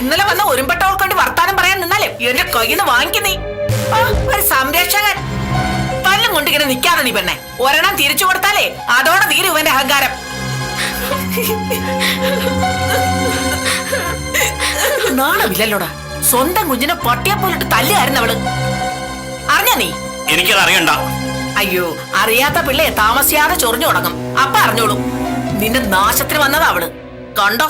ഇന്നലെ വന്ന ഒരുമ്പെട്ടവൾ കൊണ്ട് വർത്താനം പറയാൻ നിന്നാലേ എന്റെ കയ്യിൽ നിന്ന് വാങ്ങിക്കുന്നേ. ഒരു സംരക്ഷകൻ പല്ലും കൊണ്ട് ഇങ്ങനെ നിക്കാതെ നീ പെണ്ണെ. ഒരെണ്ണം തിരിച്ചു കൊടുത്താലേ അതോടെ തീരും ഇവന്റെ അഹങ്കാരം. നാണമില്ലല്ലോടാ. സ്വന്തം കുഞ്ഞിനെ പട്ടിയെ പോലിട്ട് തല്ലുകാരുന്നു അവള്. അറിഞ്ഞ നീ? എനിക്കത് അറിയണ്ട. അയ്യോ, അറിയാത്ത പിള്ളയെ താമസിയാതെ ചൊറിഞ്ഞു തുടങ്ങും. അപ്പ അറിഞ്ഞോളൂ നിന്റെ നാശത്തിന് വന്നതാ അവള്. കണ്ടോ?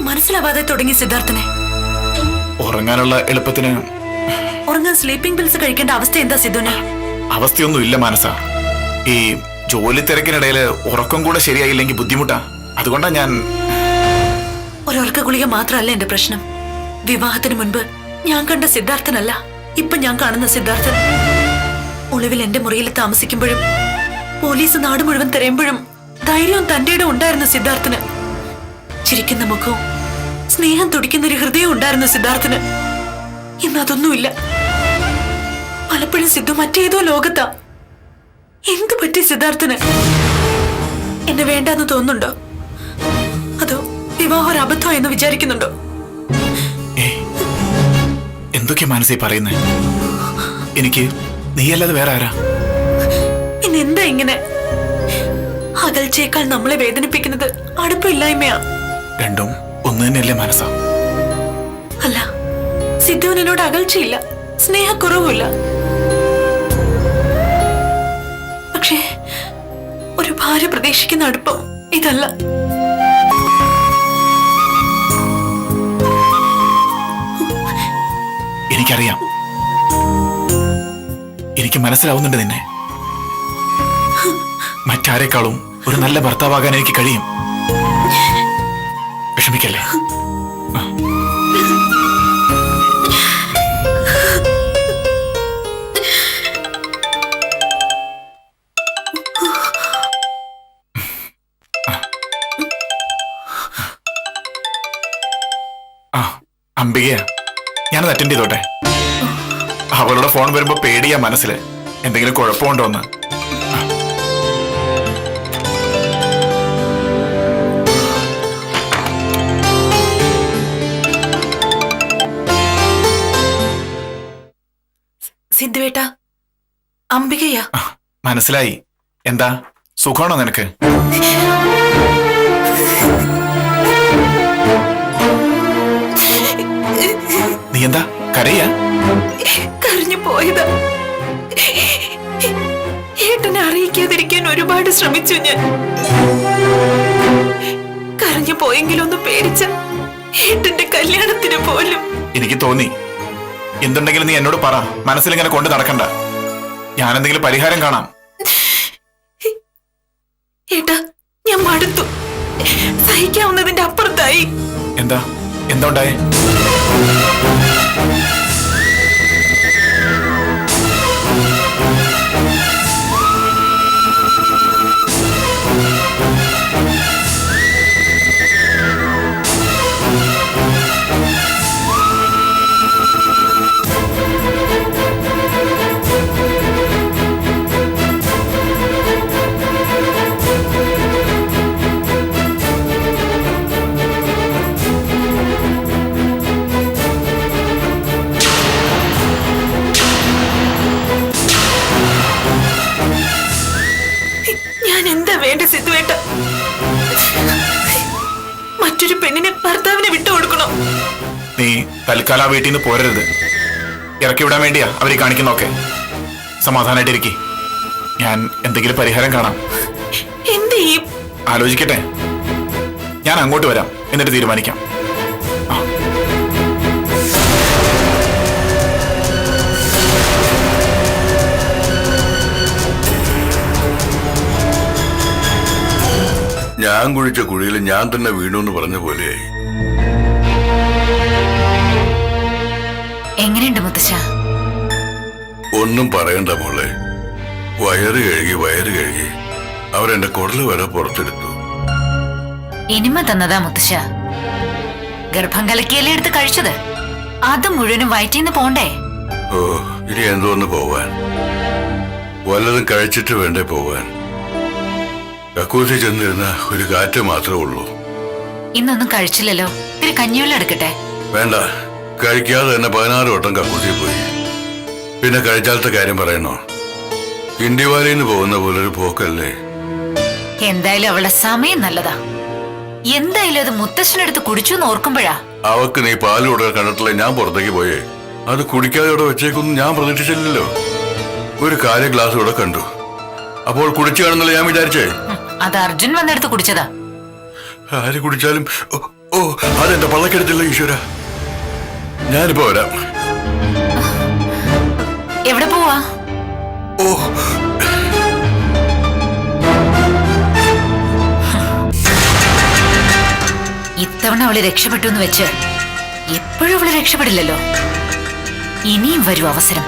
മനസ്സിലാവാതെ തുടങ്ങി സിദ്ധാർത്ഥനെ. ഉറങ്ങാനുള്ള എളുപ്പത്തിന് ഉറങ്ങാൻ സ്ലീപ്പിംഗ് പിൽസ് കഴിക്കേണ്ട അവസ്ഥ എന്താ സിദ്ധുന്? അവസ്ഥയൊന്നും ഇല്ല മനസ്സാ. ഈ ജോലി തിരക്കിനിടയില് ഉറക്കം കൂടെ ശരിയായില്ലെങ്കിൽ ബുദ്ധിമുട്ടാ. അതുകൊണ്ടാ ഞാൻ ഒരൊറക്ക ഗുളിക മാത്രമല്ല എന്റെ പ്രശ്നം. വിവാഹത്തിന് മുൻപ് ഞാൻ കണ്ട സിദ്ധാർത്ഥനല്ല ഇപ്പൊ ഞാൻ കാണുന്ന സിദ്ധാർത്ഥൻ. ഒളിവിൽ എന്റെ മുറിയിൽ താമസിക്കുമ്പോഴും പോലീസ് നാട് മുഴുവൻ തിരയുമ്പോഴും ധൈര്യവും തന്റെ ഇടം ഉണ്ടായിരുന്നു സിദ്ധാർത്ഥന്. ചിരിക്കുന്ന മുഖവും സ്നേഹം തുടിക്കുന്ന ഒരു ഹൃദയം ഉണ്ടായിരുന്നു സിദ്ധാർത്ഥന്. ഇന്ന് അതൊന്നുമില്ല. പലപ്പോഴും സിദ്ധു മറ്റേതോ ലോകത്താ. എന്ത് പറ്റി സിദ്ധാർത്ഥന്? എന്നെ വേണ്ടെന്ന് തോന്നുന്നുണ്ടോ? അതോ വിവാഹം ഒരു അബദ്ധം എന്ന് വിചാരിക്കുന്നുണ്ടോ? എന്തൊക്കെ മനസ്സിൽ പറയുന്നേ? എനിക്ക് നീയല്ലാതെ വേറെ ആരാ? പിന്നെ എന്താ ഇങ്ങനെ? അകൽച്ചയേക്കാൾ നമ്മളെ വേദനിപ്പിക്കുന്നത് അടുപ്പില്ലായ്മയാ. രണ്ടും ഒന്ന് തന്നെയല്ലേ മനസ്സാ? അല്ല, സിദ്ധുവിന് എന്നോട് അകൽച്ചയില്ല, സ്നേഹക്കുറവുമില്ല. പക്ഷേ ഒരു ഭാര്യ പ്രതീക്ഷിക്കുന്ന അടുപ്പം ഇതല്ല. എനിക്കറിയാം, എനിക്ക് മനസ്സിലാവുന്നുണ്ട് നിന്നെ. മറ്റാരെക്കാളും ഒരു നല്ല ഭർത്താവാകാൻ എനിക്ക് കഴിയും. വിഷമിക്കല്ലേ? അംബികയാ, ഞാനത് അറ്റൻഡ് ചെയ്തോട്ടെ. അവളുടെ ഫോൺ വരുമ്പോ പേടിയാ മനസ്സില്, എന്തെങ്കിലും കുഴപ്പമുണ്ടോന്ന്. സിദ്ധുവേട്ട, അംബികയാ. മനസ്സിലായി. എന്താ, സുഖമാണോ നിനക്ക്? നീ എന്താ കരയാ? കരഞ്ഞു പോയതാ. ഏട്ടനെ അറിയിക്കാതിരിക്കാൻ ഒരുപാട് ശ്രമിച്ചു ഞാൻ. കരഞ്ഞു പോയെങ്കിലൊന്ന് പേടിച്ച ഏട്ടന്റെ കല്യാണത്തിന് പോലും. എനിക്ക് തോന്നി, എന്തുണ്ടെങ്കിലും നീ എന്നോട് പറ. മനസ്സിലിങ്ങനെ കൊണ്ട് നടക്കണ്ട. ഞാൻ എന്തെങ്കിലും പരിഹാരം കാണാം. ഏട്ടാ, ഞാൻ മടുത്തു. സഹിക്കാവുന്നതിന്റെ അപ്പുറത്തായി. എന്താ എന്താ ഉണ്ടായേ? സിദ്ധുവേട്ട, മറ്റൊരു പെണ്ണിനെ ഭർത്താവിനെ വിട്ടുകൊടുക്കണോ? നീ തൽക്കാലം വീട്ടിൽ നിന്ന് പോരരുത്. ഇറക്കി വിടാൻ വേണ്ടിയാ അവര് കാണിക്കുന്നൊക്കെ. സമാധാനായിട്ടിരിക്കെ, ഞാൻ എന്തെങ്കിലും പരിഹാരം കാണാം. എന്ത് ചെയ്യും? ആലോചിക്കട്ടെ. ഞാൻ അങ്ങോട്ട് വരാം, എന്നിട്ട് തീരുമാനിക്കാം. ഞാൻ കുഴിച്ച കുഴിയിൽ ഞാൻ തന്നെ വീണു എന്ന് പറഞ്ഞ പോലെയായി. എങ്ങനെയുണ്ട് മുത്തശ്ശ? ഒന്നും പറയണ്ട മോളെ. വയറ് കഴുകി അവരെന്റെ കുടല് വരെ പുറത്തെടുത്തു. ഇനിമ തന്നതാ മുത്തശ്ശ. ഗർഭം കലക്കിയല്ലേ എടുത്ത് കഴിച്ചത്? അത് മുഴുവനും വയറ്റിന്ന് പോണ്ടേ? ഓ, ഇനി എന്തോന്ന് പോവാൻ? വല്ലതും കഴിച്ചിട്ട് വേണ്ടേ പോവാൻ? കക്കൂസി ചെന്നിരുന്ന ഒരു കാറ്റ് മാത്രമേ ഉള്ളൂ. ഇന്നൊന്നും കഴിച്ചില്ലല്ലോ. ഇത്തിരി കഞ്ഞിവെള്ളം എടുക്കട്ടെ? വേണ്ട, കഴിക്കാതെ തന്നെ 16 വട്ടം കക്കൂസി പോയി. പിന്നെ കഴിച്ചാലത്തെ കാര്യം പറയണോ? കിണ്ടിവാലിന്ന് പോകുന്ന പോലൊരു പോക്കല്ലേ. എന്തായാലും അവളുടെ സമയം നല്ലതാ. എന്തായാലും അത് മുത്തശ്ശനടുത്ത് കുടിച്ചു എന്ന് ഓർക്കുമ്പോഴാ. അവക്ക് നീ പാല് കൊടുക്കാൻ കണ്ടിട്ടില്ല. ഞാൻ പുറത്തേക്ക് പോയേ. അത് കുടിക്കാതെ ഇവിടെ വെച്ചേക്കൊന്നും ഞാൻ പ്രതീക്ഷിച്ചില്ലല്ലോ. ഒരു കാര്യം ഗ്ലാസ് ഇവിടെ കണ്ടു. അപ്പോൾ കുടിച്ചു കാണുന്നല്ലോ ഞാൻ വിചാരിച്ചേ. അത് അർജുൻ വന്നെടുത്ത് കുടിച്ചതാ. ആര് കുടിച്ചാലും ഓ അതെന്റെ പള്ളക്കെടുത്തില്ല ഈശ്വര. ഞാനിപ്പോ വരാം. എവിടെ പോവാ? ഓ, ഇത്തവണ അവള് രക്ഷപ്പെട്ടു എന്ന് വെച്ച് എപ്പോഴും അവള് രക്ഷപ്പെടില്ലല്ലോ. ഇനിയും വരും അവസരം.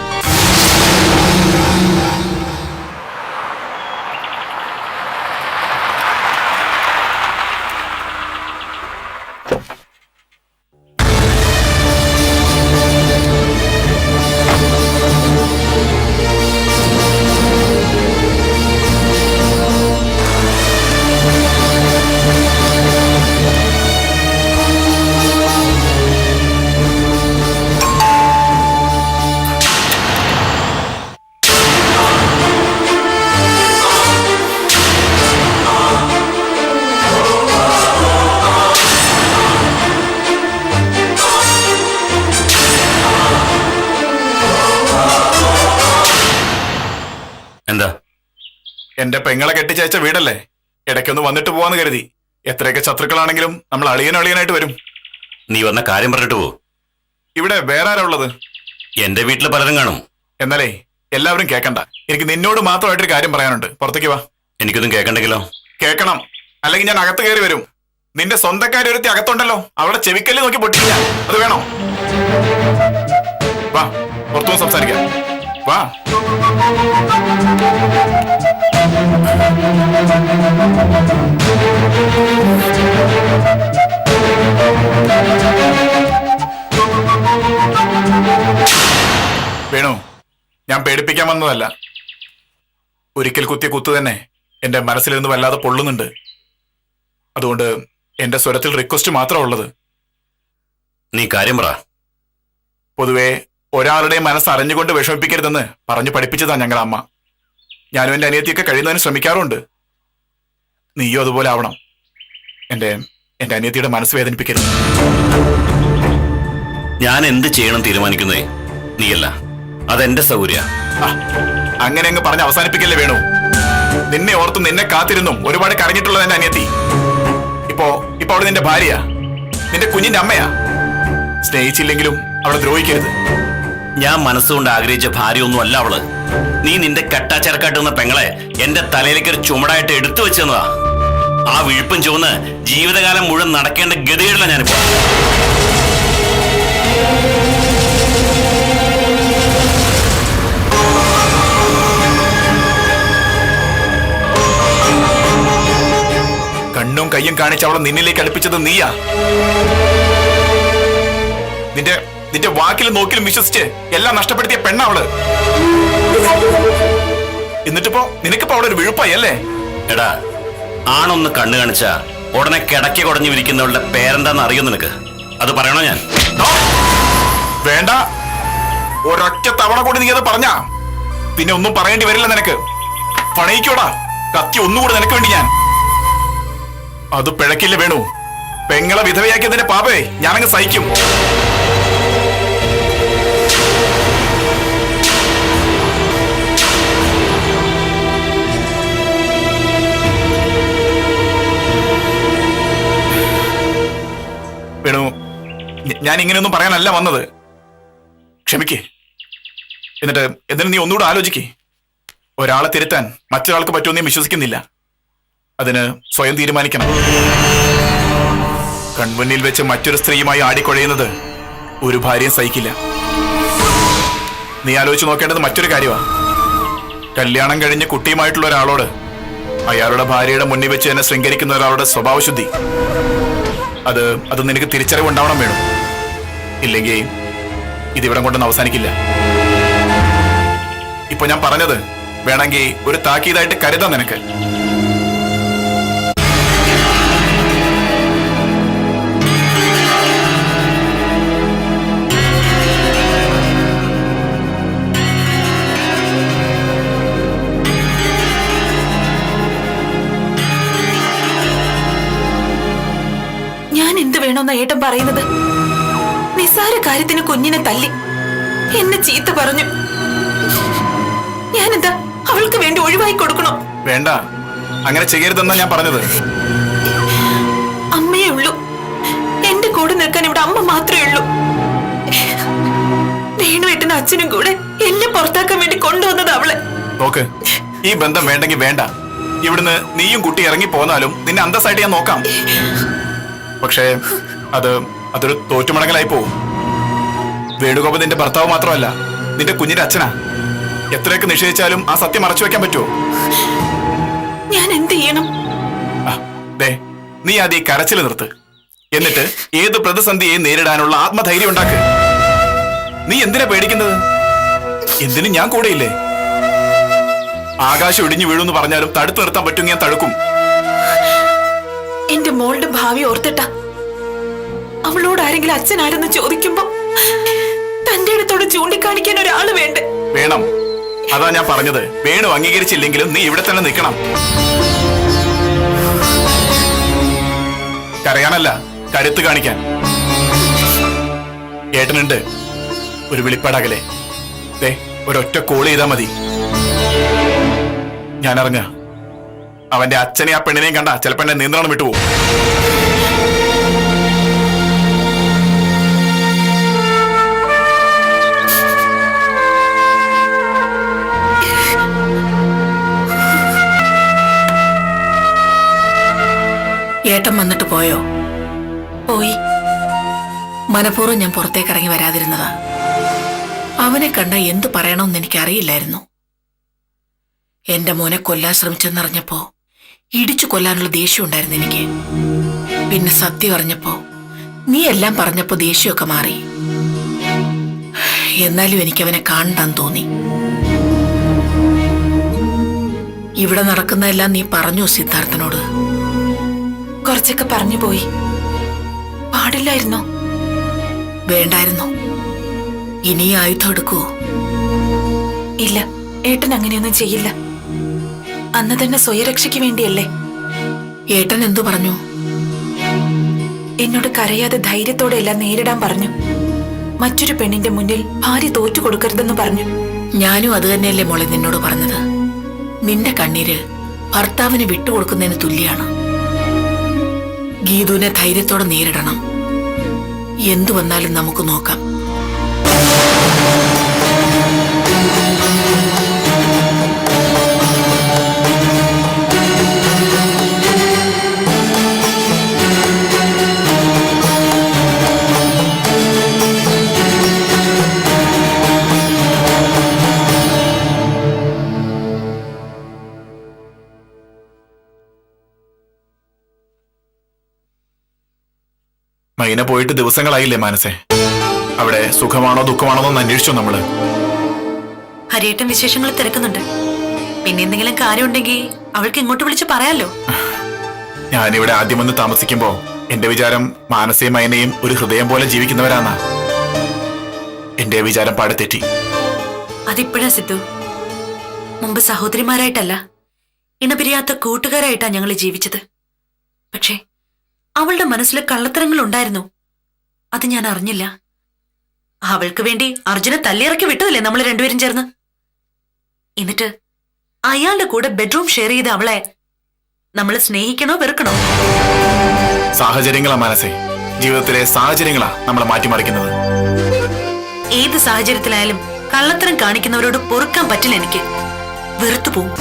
എന്താ? എന്റെ പെങ്ങളെ കെട്ടിച്ചയച്ച വീടല്ലേ, ഇടയ്ക്കൊന്ന് വന്നിട്ട് പോവാന്ന് കരുതി. എത്രയൊക്കെ ശത്രുക്കളാണെങ്കിലും നമ്മൾ അളിയനായിട്ട് വരും. നീ വന്ന കാര്യം പറഞ്ഞിട്ട് പോ. ഇവിടെ വേറെ ആരാ ഉള്ളത്? എന്റെ വീട്ടിൽ പലരും കാണും. എന്നാലേ എല്ലാവരും കേക്കണ്ട. എനിക്ക് നിന്നോട് മാത്രമായിട്ടൊരു കാര്യം പറയാനുണ്ട്. പുറത്തേക്ക് വാ. എനിക്കൊന്നും കേൾക്കണ്ടെങ്കിലോ? കേക്കണം, അല്ലെങ്കിൽ ഞാൻ അകത്ത് കയറി വരും. നിന്റെ സ്വന്തക്കാരി ഒരുത്തി അകത്തുണ്ടല്ലോ, അവിടെ ചെവിക്കല്ല് നോക്കി പൊട്ടിക്കില്ല. അത് വേണോ? വാ, പുറത്തു സംസാരിക്കാം. വാ. വേണു, ഞാൻ പേടിപ്പിക്കാൻ വന്നതല്ല. ഒരിക്കൽ കുത്തിയ കുത്തു തന്നെ എന്റെ മനസ്സിൽ നിന്ന് വല്ലാതെ പൊള്ളുന്നുണ്ട്. അതുകൊണ്ട് എന്റെ സ്വരത്തിൽ റിക്വസ്റ്റ് മാത്രമേ ഉള്ളത്. നീ കാര്യം പറ. പൊതുവെ ഒരാളുടെ മനസ്സ് അറിഞ്ഞുകൊണ്ട് വിഷമിപ്പിക്കരുതെന്ന് പറഞ്ഞു പഠിപ്പിച്ചതാ ഞങ്ങളുടെ അമ്മ. ഞാനും എന്റെ അനിയത്തിയൊക്കെ കഴിയുന്നതിന് ശ്രമിക്കാറുണ്ട്. നീയോ അതുപോലെ ആവണം. എന്റെ അനിയത്തിയുടെ മനസ്സ് വേദനിപ്പിക്കരുത്. ഞാൻ എന്ത് ചെയ്യണം തീരുമാനിക്കുന്നേ നീയല്ല, അതെന്റെ സൗകര്യ. അങ്ങനെ അങ്ങ് പറഞ്ഞ് അവസാനിപ്പിക്കല്ലേ വേണു. നിന്നെ ഓർത്ത് നിന്നെ കാത്തിരുന്നും ഒരുപാട് കരഞ്ഞിട്ടുള്ളത് എന്റെ അനിയത്തി. ഇപ്പൊ അവള് നിന്റെ ഭാര്യയാ, നിന്റെ കുഞ്ഞിന്റെ അമ്മയാ. സ്നേഹിച്ചില്ലെങ്കിലും അവളെ ദ്രോഹിക്കരുത്. ഞാൻ മനസ്സുകൊണ്ട് ആഗ്രഹിച്ച ഭാര്യയൊന്നും അല്ല അവള്. നീ നിന്റെ കെട്ടാച്ചരക്കാട്ടുന്ന പെങ്ങളെ എന്റെ തലയിലേക്ക് ഒരു ചുമടായിട്ട് എടുത്തു വെച്ചെന്നതാ. ആ വിഴുപ്പും ചുവന്ന് ജീവിതകാലം മുഴുവൻ നടക്കേണ്ട ഗതികേടില്ല ഞാനിപ്പോ. കണ്ണും കയ്യും കാണിച്ച് അവളെ നിന്നിലേക്ക് അടുപ്പിച്ചത് നീയാ. നിന്റെ വാക്കിലും നോക്കിലും വിശ്വസിച്ച് എല്ലാം നഷ്ടപ്പെടുത്തിയ പെണ്ണവള്. എന്നിട്ടിപ്പോ നിനക്കിപ്പോ അവിടെ ഒരു വിഴുപ്പായി അല്ലേ? എടാ, ആണൊന്ന് കണ്ണു കാണിച്ച ഉടനെ കിടക്കി കുടഞ്ഞു വിരിക്കുന്നവളുടെ പേരെന്താന്ന് അറിയോ നിനക്ക്? അത് പറയണോ ഞാൻ? വേണ്ട, ഒരൊറ്റ തവണ കൂടി നീ അത് പറഞ്ഞാ പിന്നെ ഒന്നും പറയേണ്ടി വരില്ല നിനക്ക്. പണയിക്കോടാ, കത്തി ഒന്നുകൂടെ നിനക്ക് വേണ്ടി ഞാൻ. അത് പിഴക്കില്ല വേണു. പെങ്ങളെ വിധവയാക്കിയതിന്റെ പാപേ ഞാനങ്ങ് സഹിക്കും. വേണു, ഞാൻ ഇങ്ങനെയൊന്നും പറയാനല്ല വന്നത്. ക്ഷമിക്കേ. എന്നിട്ട് നീ ഒന്നുകൂടെ ആലോചിക്കേ. ഒരാളെ തിരുത്താൻ മറ്റൊരാൾക്ക് പറ്റുമെന്ന് ഞാൻ വിശ്വസിക്കുന്നില്ല. അതിന് സ്വയം തീരുമാനിക്കണം. കൺമുന്നിൽ വെച്ച് മറ്റൊരു സ്ത്രീയുമായി ആടിക്കൊഴയുന്നത് ഒരു ഭാര്യയും സഹിക്കില്ല. നീ ആലോചിച്ച് നോക്കേണ്ടത് മറ്റൊരു കാര്യമാണ്. കല്യാണം കഴിഞ്ഞ് കുട്ടിയുമായിട്ടുള്ള ഒരാളോട് അയാളുടെ ഭാര്യയുടെ മുന്നിൽ വെച്ച് തന്നെ ശൃംഗരിക്കുന്ന ഒരാളുടെ സ്വഭാവശുദ്ധി അത് നിനക്ക് തിരിച്ചറിവുണ്ടാവണം വേണം. ഇല്ലെങ്കിൽ ഇതിവിടം കൊണ്ടൊന്നും അവസാനിക്കില്ല. ഇപ്പൊ ഞാൻ പറഞ്ഞത് വേണമെങ്കിൽ ഒരു താക്കീതായിട്ട് കരുതാം നിനക്ക്. ഞാൻ എന്ത് വേണമെന്ന ഏട്ടൻ പറയുന്നത്? നിസ്സാര കാര്യത്തിന് കുഞ്ഞിനെ തല്ലി, എന്നെ ചീത്ത പറഞ്ഞു. ഞാനെന്താ അവൾക്ക് വേണ്ടി ഒഴിവായി കൊടുക്കണോ? വേണ്ട, അങ്ങനെ ചെയ്യരുതെന്നാ ഞാൻ പറഞ്ഞത്. അമ്മയേ ഉള്ളൂ, എന്റെ കൂടെ നിൽക്കാൻ ഇവിടെ അമ്മ മാത്രമേ ഉള്ളൂ. വേണുവേട്ടനും അച്ഛനും കൂടെ എന്നെ പുറത്താക്കാൻ വേണ്ടി കൊണ്ടുവന്നത് അവളെ. നോക്ക്, ഈ ബന്ധം വേണ്ടെങ്കിൽ വേണ്ട. ഇവിടുന്ന് നീയും കുട്ടി ഇറങ്ങി പോന്നാലും നിന്നെ അന്തസ്സായിട്ട് ഞാൻ നോക്കാം. പക്ഷേ അതൊരു തോറ്റുമടങ്ങലായി പോവും. വേണുഗോപൻ നിന്റെ ഭർത്താവ് മാത്രമല്ല, നിന്റെ കുഞ്ഞിന്റെ അച്ഛനാ. എത്രയൊക്കെ നിഷേധിച്ചാലും ആ സത്യം മറച്ചു വെക്കാൻ പറ്റുമോ? ഞാൻ എന്ത് ചെയ്യണം? നീ ആദ്യം കരച്ചിൽ നിർത്ത്. എന്നിട്ട് ഏത് പ്രതിസന്ധിയെയും നേരിടാനുള്ള ആത്മധൈര്യം ഉണ്ടാക്ക്. നീ എന്തിനാ പേടിക്കുന്നത്? എന്തിനും ഞാൻ കൂടെയില്ലേ? ആകാശം ഇടിഞ്ഞു വീഴുമെന്ന് പറഞ്ഞാലും തടുത്തു നിർത്താൻ പറ്റുമെങ്കിൽ ഞാൻ തടുക്കും. എന്റെ മോളുടെ ഭാവി ഓർത്തിട്ടാ. അവളോട് ആരെങ്കിലും അച്ഛനാരെന്ന് ചോദിക്കുമ്പോ തന്റെ അടുത്തോട് ചൂണ്ടിക്കാണിക്കാൻ ഒരാള് വേണ്ടേ? വേണം. അതാ ഞാൻ പറഞ്ഞത്. വേണു അംഗീകരിച്ചില്ലെങ്കിലും നീ ഇവിടെ തന്നെ നിൽക്കണം. കരയാനല്ല, കരുത്ത് കാണിക്കാൻ. ഏട്ടനുണ്ട് ഒരു വിളിപ്പാടകലെ. ഒരൊറ്റ കോൾ ചെയ്താ മതി. ഞാൻ അറിഞ്ഞ അവന്റെ അച്ഛനെ ആ പെണ്ണിനെയും കണ്ട ചിലപ്പോ എന്നെ നിയന്ത്രണം വിട്ടുപോകും. ഏട്ടൻ വന്നിട്ട് പോയോ? പോയി. മനഃപൂർവ്വം ഞാൻ പുറത്തേക്ക് ഇറങ്ങി വരാതിരുന്നതാ. അവനെ കണ്ട എന്തു പറയണമെന്ന് എനിക്കറിയില്ലായിരുന്നു. എന്റെ മോനെ കൊല്ലാൻ ശ്രമിച്ചെന്നറിഞ്ഞപ്പോ ഇടിച്ചു കൊല്ലാനുള്ള ദേഷ്യം ഉണ്ടായിരുന്നു എനിക്ക്. പിന്നെ സത്യം അറിഞ്ഞപ്പോ, നീ എല്ലാം പറഞ്ഞപ്പോ ദേഷ്യമൊക്കെ മാറി. എന്നാലും എനിക്കവനെ കാണണ്ടാന്ന് തോന്നി. ഇവിടെ നടക്കുന്നതെല്ലാം നീ പറഞ്ഞു സിദ്ധാർത്ഥനോട്? കുറച്ചൊക്കെ പറഞ്ഞു പോയി. പാടില്ലായിരുന്നോ? വേണ്ടായിരുന്നു. ഇനി ആയുധം എടുക്കൂ? ഇല്ല, ഏട്ടൻ അങ്ങനെയൊന്നും ചെയ്യില്ല. അന്ന് തന്നെ സ്വയരക്ഷയ്ക്ക് വേണ്ടിയല്ലേ. ഏട്ടൻ എന്തു പറഞ്ഞു? എന്നോട് കരയാതെ ധൈര്യത്തോടെ എല്ലാം നേരിടാൻ പറഞ്ഞു. മറ്റൊരു പെണ്ണിന്റെ മുന്നിൽ ഭാര്യ തോറ്റു കൊടുക്കരുതെന്ന് പറഞ്ഞു. ഞാനും അത് തന്നെയല്ലേ മോളെ നിന്നോട് പറഞ്ഞത്. നിന്റെ കണ്ണീര് ഭർത്താവിന് വിട്ടുകൊടുക്കുന്നതിന് തുല്യാണ്. ഗീതുവിനെ ധൈര്യത്തോടെ നേരിടണം. എന്തു വന്നാലും നമുക്ക് നോക്കാം. മൈന പോയിട്ട് ദിവസങ്ങളായില്ലേ മാനസേ? അവിടെ സുഖമാണോ ദുഃഖമാണോ എന്ന് അന്വേഷിച്ചോ നമ്മള്? ഹരിയേട്ടൻ വിശേഷങ്ങൾ തിരക്കുന്നുണ്ട്. പിന്നെ എന്തെങ്കിലും കാര്യമുണ്ടെങ്കിൽ അവൾക്ക് ഇങ്ങോട്ട് വിളിച്ച് പറയാലോ. ഞാനിവിടെ ആദ്യം വന്ന് താമസിക്കുമ്പോ എന്റെ വിചാരം മാനസയും മൈനയും ഒരു ഹൃദയം പോലെ ജീവിക്കുന്നവരാന്നാ. എന്റെ വിചാരം പാടെ തെറ്റി. അതിപ്പോഴാ സിദ്ധു. മുമ്പ് സഹോദരിമാരായിട്ടല്ല, ഇണപിരിയാത്ത കൂട്ടുകാരായിട്ടാ ഞങ്ങൾ ജീവിച്ചത്. പക്ഷേ അവളുടെ മനസ്സിൽ കള്ളത്തരങ്ങൾ ഉണ്ടായിരുന്നു. അത് ഞാൻ അറിഞ്ഞില്ല. അവൾക്ക് വേണ്ടി അർജുനെ തല്ലിയിറക്കി വിട്ടതല്ലേ നമ്മൾ രണ്ടുപേരും ചേർന്ന്? എന്നിട്ട് അയാളുടെ കൂടെ ബെഡ്റൂം ഷെയർ ചെയ്ത അവളെ നമ്മൾ സ്നേഹിക്കണോ വെറുക്കണോ? സാഹചര്യങ്ങളാ മനസ്സേ, ജീവിതത്തിലെ സാഹചര്യങ്ങളാ നമ്മളെ മാറ്റിമറിക്കുന്നത്. ഏത് സാഹചര്യത്തിലായാലും കള്ളത്തരം കാണിക്കുന്നവരോട് പൊറുക്കാൻ പറ്റില്ല എനിക്ക്. വെറുത്തു പോവും.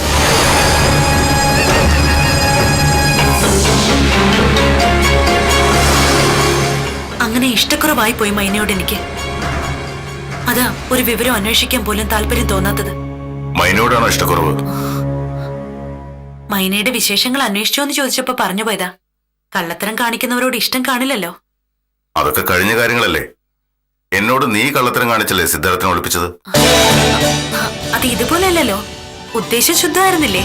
അങ്ങനെ ഇഷ്ടക്കുറവായി പോയി മൈനയോട് എനിക്ക്. അതാ ഒരു വിവരം അന്വേഷിക്കാൻ പോലും താല്പര്യം തോന്നാത്തത്. മൈനോടാണോ ഇഷ്ടക്കുറവ്? മൈനയുടെ വിശേഷങ്ങൾ അന്വേഷിച്ചോ എന്ന് ചോദിച്ചപ്പോ പറഞ്ഞു പോയതാ. കള്ളത്തരം കാണിക്കുന്നവരോട് ഇഷ്ടം കാണില്ലല്ലോ. അതൊക്കെ കഴിഞ്ഞ കാര്യങ്ങളല്ലേ. എന്നോട് നീ കള്ളത്തരം കാണിച്ചല്ലേ സിദ്ധാർത്ഥനെ ഒളിപ്പിച്ചത്? അത് ഇതുപോലെയല്ലോ. ഉദ്ദേശം ശുദ്ധമായിരുന്നില്ലേ?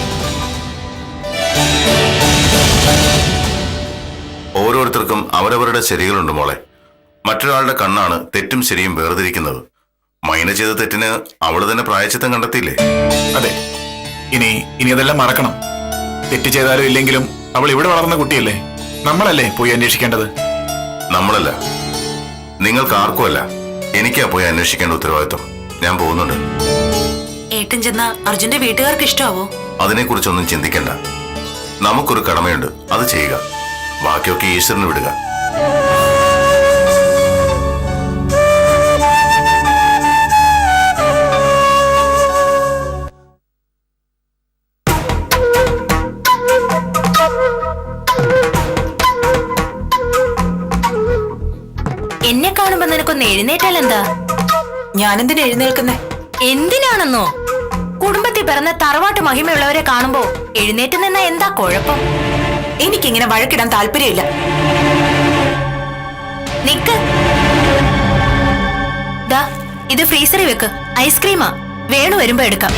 ഓരോരുത്തർക്കും അവരവരുടെ ശരികളുണ്ട് മോളെ. മറ്റൊരാളുടെ കണ്ണാണ് തെറ്റും ശരിയും വേർതിരിക്കുന്നത്. മൈന ചെയ്ത തെറ്റിന് അവള് തന്നെ പ്രായശ്ചിത്തം കണ്ടെത്തിയില്ലേ? അതെ, ഇനി അതെല്ലാം മറക്കണം. തെറ്റ് ചെയ്താലും ഇല്ലെങ്കിലും അവൾ ഇവിടെ വളർന്ന കുട്ടിയല്ലേ. നമ്മളല്ലേ പോയി അന്വേഷിക്കേണ്ടത്. നമ്മളല്ല, നിങ്ങൾക്ക് ആർക്കുമല്ല, എനിക്കാ പോയി അന്വേഷിക്കേണ്ട ഉത്തരവാദിത്വം. ഞാൻ പോകുന്നുണ്ട്. ഏട്ടൻ ചെന്ന അർജുന്റെ വീട്ടുകാർക്ക് ഇഷ്ടാവോ? അതിനെക്കുറിച്ചൊന്നും ചിന്തിക്കണ്ട. നമുക്കൊരു കടമയുണ്ട്, അത് ചെയ്യുക. ബാക്കിയൊക്കെ ഈശ്വരന് വിടുക. എന്നെ കാണുമ്പോ നിനക്കൊന്ന് എഴുന്നേറ്റാൽ എന്താ? ഞാനെന്തിനാ എഴുന്നേൽക്കുന്നേ? എന്തിനാണെന്നോ? കുടുംബത്തിൽ പിറന്ന തറവാട്ട് മഹിമയുള്ളവരെ കാണുമ്പോ എഴുന്നേറ്റ് നിന്ന എന്താ കുഴപ്പം? എനിക്കിങ്ങനെ വഴക്കിടാൻ താല്പര്യമില്ല. നിക്ക്. ദാ ഇത് ഫ്രീസറിൽ വെക്ക്. ഐസ്ക്രീമാ. വേണു വരുമ്പോ എടുക്കാം.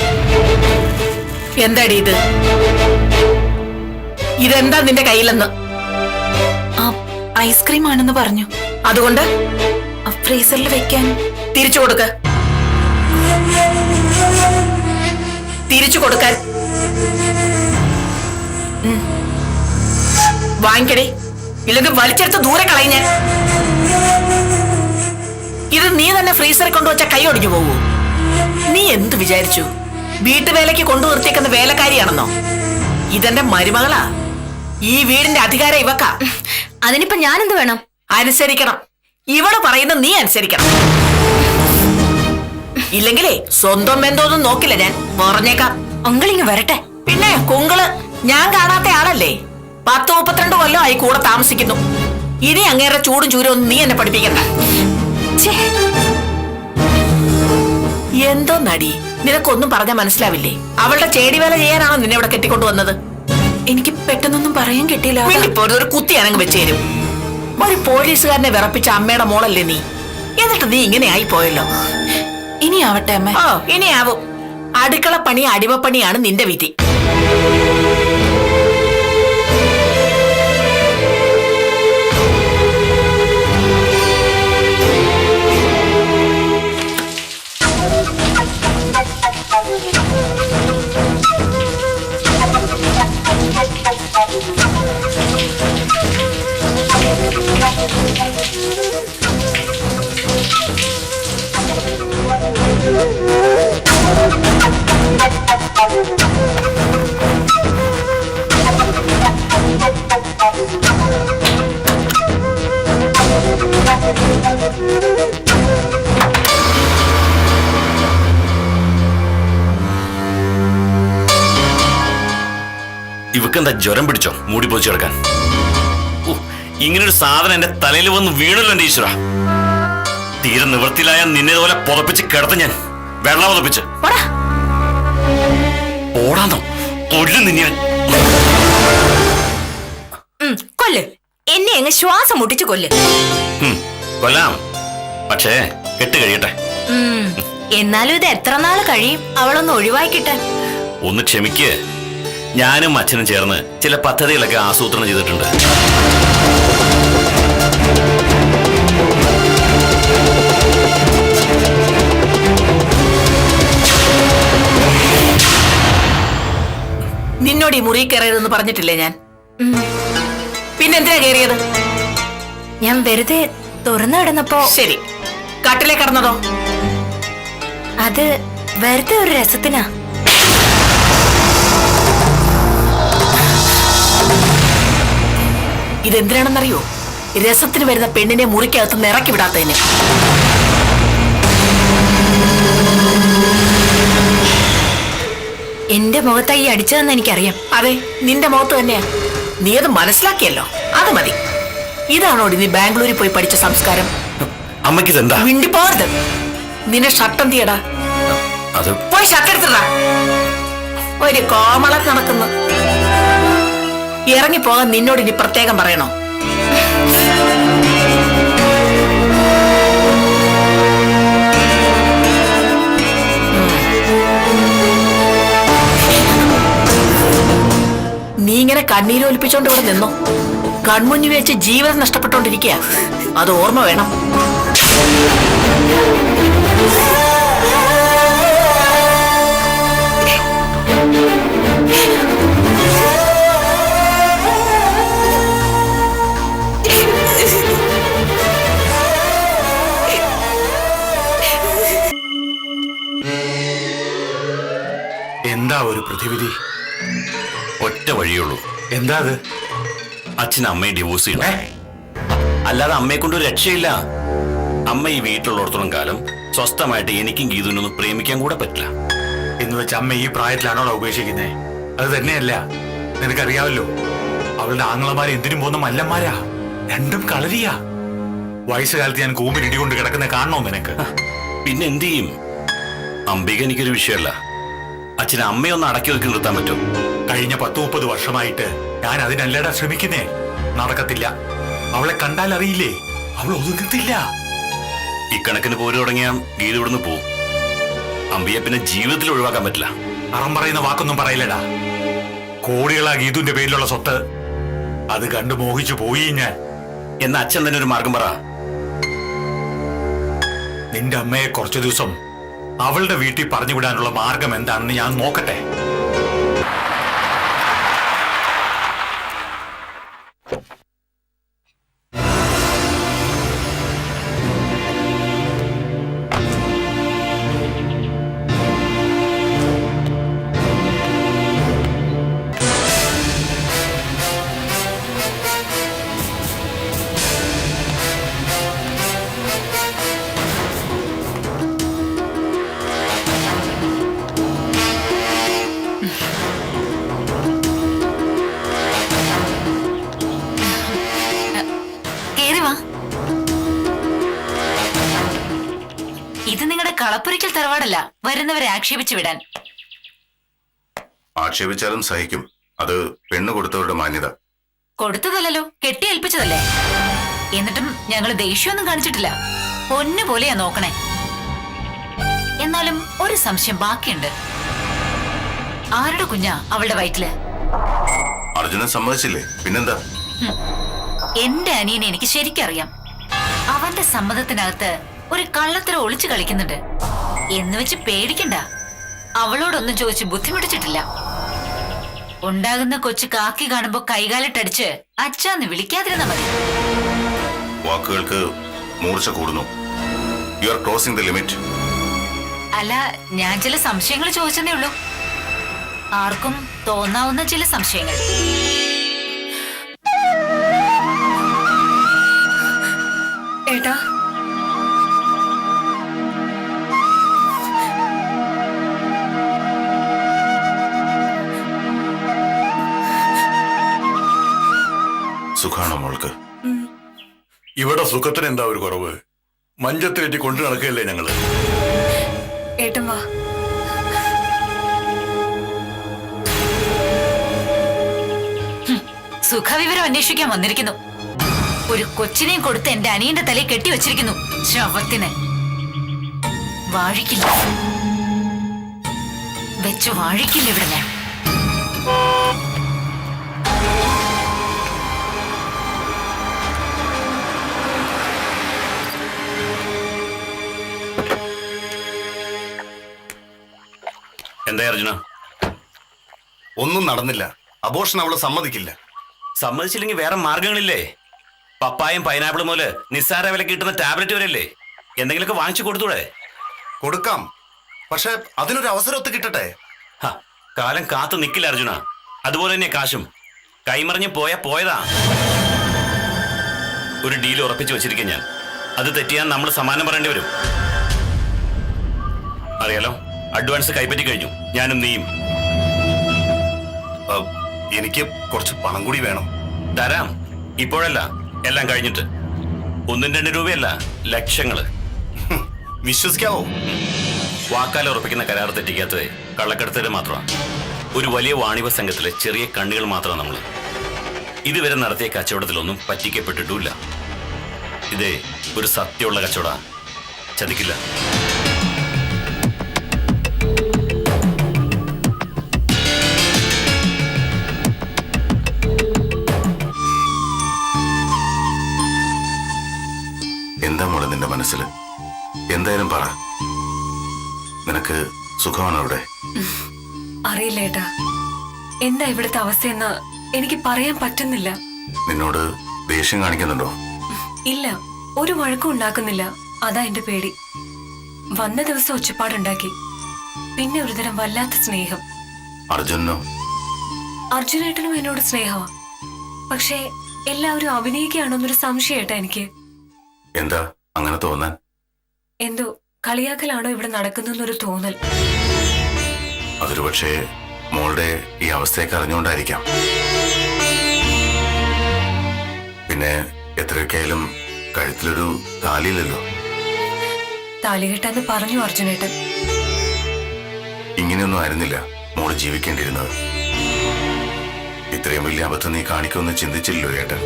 എന്താടി ഇത്? ഇതെന്താ നിന്റെ കയ്യിലെന്ന്? ഐസ്ക്രീം ആണെന്ന് പറഞ്ഞു. അതുകൊണ്ട് ഫ്രീസറിൽ വെക്കാൻ. തിരിച്ചു കൊടുക്ക. തിരിച്ചു കൊടുക്കാൻ. വാങ്ങിക്കടി, ഇല്ലെങ്കിൽ വലിച്ചെടുത്ത് ദൂരെ കളഞ്ഞ. ഇത് നീ തന്നെ ഫ്രീസറിൽ കൊണ്ടുവച്ച കൈ ഒടിഞ്ഞു പോകൂ. നീ എന്ത് വിചാരിച്ചു? വീട്ടുവേലയ്ക്ക് കൊണ്ടു നിർത്തിയേക്കുന്ന വേലക്കാരിയാണെന്നോ? ഇതെന്റെ മരുമകളാ. ഈ വീടിന്റെ അധികാരം ഇവക്കാ. അതിനിപ്പോ ഞാനെന്ത് വേണം? അനുസരിക്കണം. ഇവള് പറയുന്നത് നീ അനുസരിക്കണം. ഇല്ലെങ്കിലേ സ്വന്തം ബന്ധമൊന്നും നോക്കില്ല ഞാൻ, പറഞ്ഞേക്കാം. അങ്കിളിങ്ങ് വരട്ടെ. പിന്നെ കുങ്കള് ഞാൻ കാണാത്ത ആളല്ലേ. 10-32 കൊല്ലമായി കൂടെ താമസിക്കുന്നു. ഇനി അങ്ങേറെ ചൂടും ചൂരും ഒന്നും നീ എന്നെ പഠിപ്പിക്കണ്ട. ഛേ, എന്തോ നടി, നിനക്കൊന്നും പറഞ്ഞാൽ മനസ്സിലാവില്ലേ? അവളുടെ ചേടി വേല ചെയ്യാനാണോ നിന്നെ ഇവിടെ കെട്ടിക്കൊണ്ടുവന്നത്? എനിക്ക് പെട്ടെന്നൊന്നും പറയാൻ കിട്ടിയില്ല. ഒരു കുത്തി അനങ്ങ് വെച്ചേരും. ഒരു പോലീസുകാരനെ വിറപ്പിച്ച അമ്മയുടെ മോളല്ലേ നീ? എന്നിട്ട് നീ ഇങ്ങനെ ആയി പോയല്ലോ. ഇനി ആവട്ടെ അമ്മ. ഓ, ഇനിയാവും. അടുക്കള പണി അടിമപ്പണിയാണ് നിന്റെ വിധി. ഇവക്കെന്താ ജ്വരം പിടിച്ചോ? മൂടി പോച്ചു കിടക്കാൻ. ഇങ്ങനൊരു സാധനം എന്റെ തലയിൽ വന്ന് വീണല്ലോ എന്റെ ഈശ്വര. തീരെ നിവൃത്തിയിലായ നിന്നെ പോലെ പുതപ്പിച്ച് കിടത്ത് ഞാൻ. വെള്ളം പുതപ്പിച്ച് ഓടാന്നോ? കൊല്ലു നിന്നെ. കൊല്ല്. എന്നെ അങ്ങ് ശ്വാസം മുട്ടിച്ച് കൊല്ല്. കൊല്ലാം, പക്ഷേ കെട്ട് കഴിയട്ടെ. എന്നാലും ഇത് എത്ര നാള് കഴിയും അവളൊന്ന് ഒഴിവായി കിട്ടാൻ? ഒന്ന് ക്ഷമിക്ക്. ഞാനും അച്ഛനും ചേർന്ന് ചില പദ്ധതികളൊക്കെ ആസൂത്രണം ചെയ്തിട്ടുണ്ട്. നിന്നോട് ഈ മുറി കയറിയതെന്ന് പറഞ്ഞിട്ടില്ലേ ഞാൻ? പിന്നെന്തിനാ കയറിയത്? ഞാൻ വെറുതെ തുറന്നു കിടന്നപ്പോ. ശരി, കാട്ടിലേ കടന്നതോ? അത് വെറുതെ ഒരു രസത്തിനാ. ഇതെന്തിനാണെന്നറിയോ? രസത്തിന് വരുന്ന പെണ്ണിനെ മുറിക്കകത്ത് ഇറക്കി വിടാത്തതിന്. എന്റെ മുഖത്തായി അടിച്ചതെന്ന് എനിക്കറിയാം. അതെ, നിന്റെ മുഖത്ത് തന്നെയാ. നീ അത് മനസ്സിലാക്കിയല്ലോ, അത് മതി. ഇതാണോടി നീ ബാംഗ്ലൂരിൽ പോയി പഠിച്ച സംസ്കാരം? അമ്മയ്ക്ക് ഇതെന്താ? മിണ്ടിപ്പോരുത്. നിന്നെ ഷർട്ടം തീയടാ. അത് പോയി ഷർട്ട് എടുത്തിടാ. ഒരു കോമളം നടക്കുന്നു. ഇറങ്ങിപ്പോകാൻ നിന്നോട് ഇനി പ്രത്യേകം പറയണോ? നീ ഇങ്ങനെ കണ്ണീരൊലിപ്പിച്ചോണ്ട് ഇവിടെ നിന്നോ. കൺമുന്നിൽ വെച്ച് ജീവിതം നഷ്ടപ്പെട്ടോണ്ടിരിക്കുക. അത് ഓർമ്മ വേണം. എന്താ ഒരു പ്രതിവിധി? ഒറ്റ വഴിയുള്ളൂ. എന്താ അത്? അച്ഛൻ അമ്മയെ ഡിവോഴ്സ് ചെയ്യണം. അല്ലാതെ അമ്മയെ കൊണ്ട് ഒരു രക്ഷയില്ല. അമ്മ ഈ വീട്ടിലുള്ളിടത്തോളം കാലം സ്വസ്ഥമായിട്ട് എനിക്കും ഗീതുവിനൊന്നും പ്രേമിക്കാൻ കൂടെ പറ്റില്ല. എന്ന് വെച്ച് അമ്മ ഈ പ്രായത്തിലാണോ ഉപേക്ഷിക്കുന്നേ? അത് തന്നെയല്ല. നിനക്കറിയാവല്ലോ, അവളുടെ ആങ്ങളമാരെ എന്തിനും പോകുന്ന മല്ലന്മാരാ. രണ്ടും കളരിയാ. വയസ്സുകാലത്ത് ഞാൻ കൂമ്പിൽ ഇടികൊണ്ട് കിടക്കുന്ന കാണണോ നിനക്ക്? പിന്നെ എന്ത് ചെയ്യും? അംബിക എനിക്കൊരു വിഷയമല്ല. അച്ഛന് അമ്മയൊന്ന് അടക്കി ഒതുക്കി നിർത്താൻ പറ്റും? കഴിഞ്ഞ 10-30 വർഷമായിട്ട് ഞാൻ അതിനല്ലടാ ശ്രമിക്കുന്നേ. നടക്കത്തില്ല. അവളെ കണ്ടാൽ അറിയില്ലേ, അവൾ ഒതുക്കത്തില്ല. ഇക്കണക്കിന് പോര് തുടങ്ങിയ ഗീത ഇവിടുന്ന് പോവും. അമ്പിയെ പിന്നെ ജീവിതത്തിൽ ഒഴിവാക്കാൻ പറ്റില്ല. അറം പറയുന്ന വാക്കൊന്നും പറയില്ലടാ. കോടികളാ ഗീതുവിന്റെ പേരിലുള്ള സ്വത്ത്. അത് കണ്ടു മോഹിച്ചു പോയി ഞാൻ. എന്ന അച്ഛൻ തന്നെ ഒരു മാർഗം പറ. നിന്റെ അമ്മയെ കുറച്ചു ദിവസം അവളുടെ വീട്ടിൽ പറഞ്ഞുവിടാനുള്ള മാർഗം എന്താണെന്ന് ഞാൻ നോക്കട്ടെ. ഇത് നിങ്ങളുടെ കളപ്പുരയ്ക്കൽ തറവാടല്ല, വരുന്നവരെ ആക്ഷേപിച്ചു വിടാൻ. ആക്ഷേപിച്ചാലും സഹിക്കും. അത് പെണ്ണ് കൊടുത്തവരുടെ മാന്യത. കൊടുത്തതല്ലോ, കെട്ടി ഏൽപ്പിച്ചതല്ലേ. എന്നിട്ടും ഞങ്ങള് ദേഷ്യമൊന്നും കാണിച്ചിട്ടില്ല. പൊന്നു പോലെയാ നോക്കണേ. എന്നാലും ഒരു സംശയം ബാക്കിയുണ്ട്. ആരുടെ കുഞ്ഞാ അവളുടെ വയറ്റില്? അർജുനൻ സമ്മതിച്ചില്ലേ, പിന്നെന്താ? എന്റെ അനിയനെ എനിക്ക് ശരിക്കറിയാം. അവന്റെ സമ്മതത്തിനകത്ത് ഒരു കള്ളത്തരം ഒളിച്ചു കളിക്കുന്നുണ്ട്. എന്ന് വെച്ച് പേടിക്കണ്ട. അവളോടൊന്നും ചോദിച്ച് ബുദ്ധിമുട്ടിച്ചിട്ടില്ല. ഉണ്ടാകുന്ന കൊച്ചു കാക്കി കാണുമ്പോ കൈകാലിട്ടടിച്ച് അച്ഛാന്ന് വിളിക്കാതിരുന്നാ മതി. വാക്കുകൾക്ക് മൂർച്ച കൂടുന്നു. You are crossing the limit. അല്ല, ഞാൻ ചില സംശയങ്ങൾ ചോദിച്ചതേ ഉള്ളൂ. ആർക്കും തോന്നാവുന്ന ചില സംശയങ്ങൾ. ഏട്ടാ, സുഖാണോ മോൾക്ക്? ഇവിടെ സുഖത്തിന് എന്താ ഒരു കുറവ്? മഞ്ചത്തിലേറ്റി കൊണ്ടു നടക്കുകയല്ലേ ഞങ്ങള്. ഏട്ടൻ വാ. സുഖവിവരം അന്വേഷിക്കാൻ വന്നിരിക്കുന്നു. ഒരു കൊച്ചിനെയും കൊടുത്ത് എന്റെ അനിയന്റെ തലയിൽ കെട്ടിവെച്ചിരിക്കുന്നു. ശവത്തിന് വാഴിക്കില്ല, വെച്ചു വാഴിക്കില്ല ഇവിടെ ഞാൻ. എന്താ അർജുന? ഒന്നും നടന്നില്ല. അബോർഷൻ അവള് സമ്മതിക്കില്ല. സമ്മതിച്ചില്ലെങ്കിൽ വേറെ മാർഗങ്ങളില്ലേ? പപ്പായും പൈനാപ്പിളും പോലെ നിസ്സാര വില കിട്ടുന്ന ടാബ്ലറ്റ് വരെയല്ലേ? എന്തെങ്കിലുമൊക്കെ വാങ്ങിച്ചു കൊടുത്തൂടെ? കൊടുക്കാം, പക്ഷെ അതിനൊരു അവസരം ഒത്ത് കിട്ടട്ടെ. കാലം കാത്തു നിൽക്കില്ല അർജുന. അതുപോലെ തന്നെ കാശും കൈമറിഞ്ഞ് പോയതാ. ഒരു ഡീൽ ഉറപ്പിച്ചു വെച്ചിരിക്കും ഞാൻ. അത് തെറ്റിയാൽ നമ്മൾ സമ്മാനം പറയേണ്ടി വരും. അറിയാലോ, അഡ്വാൻസ് കൈപ്പറ്റി കഴിഞ്ഞു, ഞാനും നീയും. എനിക്ക് കുറച്ച് പണം കൂടി വേണം. തരാം, ഇപ്പോഴല്ല, എല്ലാം കഴിഞ്ഞിട്ട്. 1-2 രൂപയല്ല, ലക്ഷങ്ങള്. വിശ്വസിക്കാവോ? വാക്കാൽ ഉറപ്പിക്കുന്ന കരാർ തെറ്റിക്കാത്തത് കള്ളക്കടത്തിന് മാത്രമാണ്. ഒരു വലിയ വാണിഭ സംഘത്തിലെ ചെറിയ കണ്ണികൾ മാത്രമാണ് നമ്മൾ. ഇതുവരെ നടത്തിയ കച്ചവടത്തിലൊന്നും പറ്റിക്കപ്പെട്ടിട്ടുമില്ല. ഇതേ ഒരു സത്യമുള്ള കച്ചവട, ചതിക്കില്ല. എന്താ മോളെ നിന്റെ മനസ്സിൽ? എന്തായാലും പറ. നിനക്ക് സുഖമാണോ അവിടെ? അറിയില്ല ഏട്ടാ, എന്താ ഇവിടുത്തെ അവസ്ഥയെന്ന് എനിക്ക് പറയാൻ പറ്റുന്നില്ല. നിന്നോട് ദേഷ്യം കാണിക്കുന്നുണ്ടോ? ഇല്ല, ഒരു വഴക്കും ഉണ്ടാക്കുന്നില്ല. അതാ എന്റെ പേടി. വന്ന ദിവസം ഒച്ചപ്പാടുണ്ടാക്കി, പിന്നെ ഒരുതരം വല്ലാത്ത സ്നേഹം. അർജുനോ? അർജുനേട്ടനും എന്നോട് സ്നേഹമാ. പക്ഷേ എല്ലാവരും അഭിനയിക്കുകയാണോന്നൊരു സംശയം ഏട്ടാ എനിക്ക്. എന്താ അങ്ങനെ തോന്നാൻ? എന്തോ കളിയാക്കലാണോ ഇവിടെ നടക്കുന്നൊരു തോന്നൽ. അതൊരു പക്ഷേ മോളുടെ ഈ അവസ്ഥയൊക്കെ അറിഞ്ഞുകൊണ്ടായിരിക്കാം. പിന്നെ എത്രയൊക്കെ ആയാലും കഴുത്തിലൊരു താലിയില്ലല്ലോ. താലി കെട്ടാന്ന് പറഞ്ഞു അർജുനേട്ടൻ. ഇങ്ങനെയൊന്നും ആയിരുന്നില്ല മോള് ജീവിക്കേണ്ടിയിരുന്നത്. ഇത്രയും വലിയ അബദ്ധം നീ കാണിക്കുമെന്ന് ചിന്തിച്ചില്ലല്ലോ ഏട്ടൻ.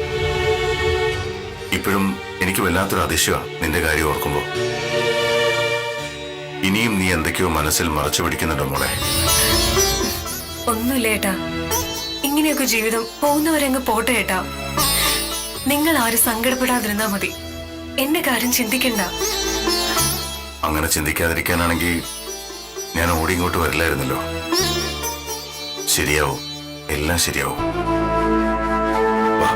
ഇപ്പോഴും എനിക്ക് വല്ലാത്തൊരു അതിശയമാണ് നിന്റെ കാര്യം ഓർക്കുമ്പോ. ഇനിയും നീ എന്തൊക്കെയോ മനസ്സിൽ മറച്ചു പിടിക്കുന്നുണ്ടോ മോളെ? ഒന്നുമില്ല ഏട്ടാ, ഇങ്ങനെയൊക്കെ ജീവിതം പോകുന്നവരങ്ങ് പോട്ടെ ഏട്ടാ. നിങ്ങൾ ആരും സങ്കടപ്പെടാതിരുന്നാ മതി. എന്റെ കാര്യം ചിന്തിക്കണ്ട. അങ്ങനെ ചിന്തിക്കാതിരിക്കാനാണെങ്കിൽ ഞാൻ ഓടി ഇങ്ങോട്ട് വരില്ലായിരുന്നല്ലോ. ശരിയാവും, എല്ലാം ശരിയാവും. വാ.